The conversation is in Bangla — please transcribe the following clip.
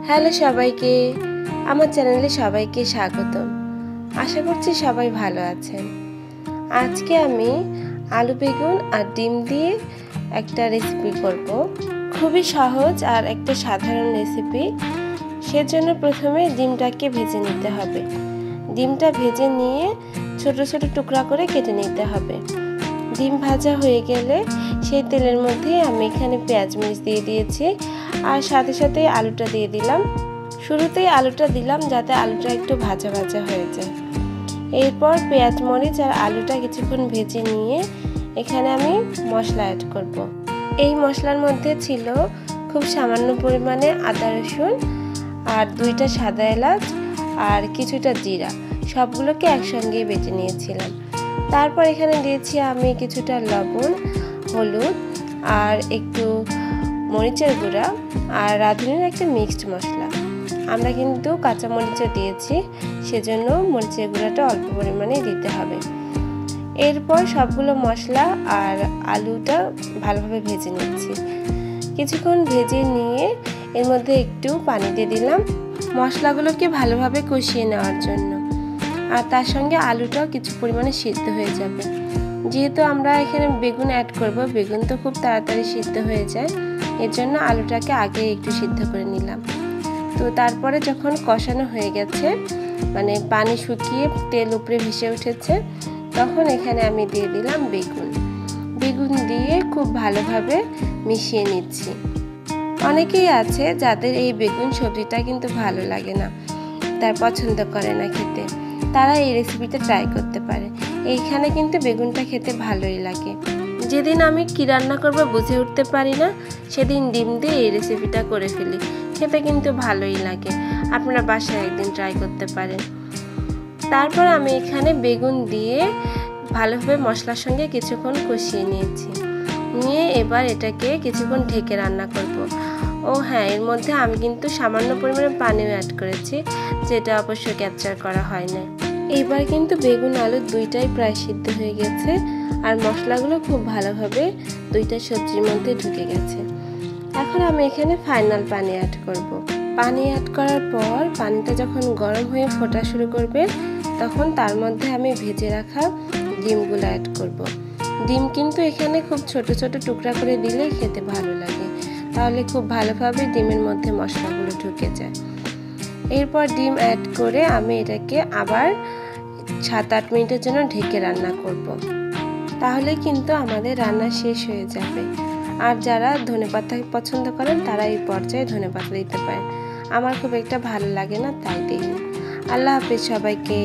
হ্যালো সবাইকে, আমার চ্যানেলে সবাইকে স্বাগতম। আশা করছি সবাই ভালো আছেন। আজকে আমি আলু বেগুন আর ডিম দিয়ে একটা রেসিপি করব। খুবই সহজ আর একটা সাধারণ রেসিপি। সেজন্য প্রথমে ডিমটাকে ভেজে নিতে হবে। ডিমটা ভেজে নিয়ে ছোট ছোট টুকরা করে কেটে নিতে হবে। ডিম ভাজা হয়ে গেলে সেই তেলের মধ্যে আমি এখানে পেঁয়াজ মরিচ দিয়ে দিয়েছি আর সাথে সাথে আলুটা দিয়ে দিলাম। শুরুতেই আলুটা দিলাম যাতে আলুটা একটু ভাজা ভাজা হয়ে যায়। এরপর পেঁয়াজ মরিচ আর আলুটা কিছুক্ষণ ভেজে নিয়ে এখানে আমি মশলা অ্যাড করব। এই মশলার মধ্যে ছিল খুব সামান্য পরিমাণে আদা রসুন আর 2টা সাদা এলাচ আর কিছুটা জিরা, সবগুলোকে একসঙ্গে বেটে নিয়েছিলাম। তারপর এখানে দিয়েছি আমি কিছুটা লবণ, হলুদ আর একটু মরিচের গুঁড়া আর রাঁধুনির একটা মিক্সড মশলা। আমরা কিন্তু কাঁচা মরিচও দিয়েছি, সেজন্য মরিচের গুঁড়াটা অল্প পরিমাণে দিতে হবে। এরপর সবগুলো মশলা আর আলুটা ভালোভাবে ভেজে নিচ্ছি। কিছুক্ষণ ভেজে নিয়ে এর মধ্যে একটু পানি দিয়ে দিলাম মশলাগুলোকে ভালোভাবে কষিয়ে নেওয়ার জন্য। আর তার সঙ্গে আলুটাও কিছু পরিমাণে সিদ্ধ হয়ে যাবে। যেহেতু আমরা এখানে বেগুন অ্যাড করব, বেগুন তো খুব তাড়াতাড়ি সিদ্ধ হয়ে যায়, এর জন্য আলুটাকে আগে একটু সিদ্ধ করে নিলাম। তো তারপরে যখন কষানো হয়ে গেছে, মানে পানি শুকিয়ে তেল উপরে ভেসে উঠেছে, তখন এখানে আমি দিয়ে দিলাম বেগুন দিয়ে খুব ভালোভাবে মিশিয়ে নিচ্ছি। অনেকেই আছে যাদের এই বেগুন সবজিটা কিন্তু ভালো লাগে না, তার পছন্দ করে না খেতে, তারা এই রেসিপিটা ট্রাই করতে পারে। এইখানে কিন্তু বেগুনটা খেতে ভালোই লাগে। যেদিন আমি কি রান্না করব বুঝে উঠতে পারি না, সেদিন ডিম দিয়ে এই রেসিপিটা করে ফেলি। খেতে কিন্তু ভালোই লাগে। আপনারা বাসায় একদিন ট্রাই করতে পারেন। তারপর আমি এখানে বেগুন দিয়ে ভালোভাবে মশলার সঙ্গে কিছুক্ষণ কষিয়ে নিয়ে এবার এটাকে কিছুক্ষণ ঢেকে রান্না করব। ও হ্যাঁ, এর মধ্যে আমি কিন্তু সামান্য পরিমাণে পানিও অ্যাড করেছি, যেটা অবশ্য ক্যাপচার করা হয় না। এইবার কিন্তু বেগুন আলু দুইটাই প্রায় সিদ্ধ হয়ে গেছে আর মশলাগুলো খুব ভালোভাবে দুইটা সবজির মধ্যে ঢুকে গেছে। এখন আমি এখানে ফাইনাল পানি অ্যাড করব। পানি অ্যাড করার পর পানিটা যখন গরম হয়ে ফোটা শুরু করবে, তখন তার মধ্যে আমি ভেজে রাখা ডিমগুলো অ্যাড করব। ডিম কিন্তু এখানে খুব ছোট ছোট টুকরা করে দিলেই খেতে ভালো লাগে, তাহলে খুব ভালোভাবে ডিমের মধ্যে মশলাগুলো ঢুকে যায়। এরপর ডিম অ্যাড করে আমি এটাকে আবার 7-8 মিনিটের জন্য ঢেকে রান্না করব। তাহলে কিন্তু আমাদের রান্না শেষ হয়ে যাবে। আর যারা ধনেপাতা পছন্দ করেন তারা এই পর্যায়ে ধনেপাতা দিতে পারেন। আমার খুব একটা ভালো লাগে না, তাই দিইনি। আল্লাহ হাফেজ সবাইকে।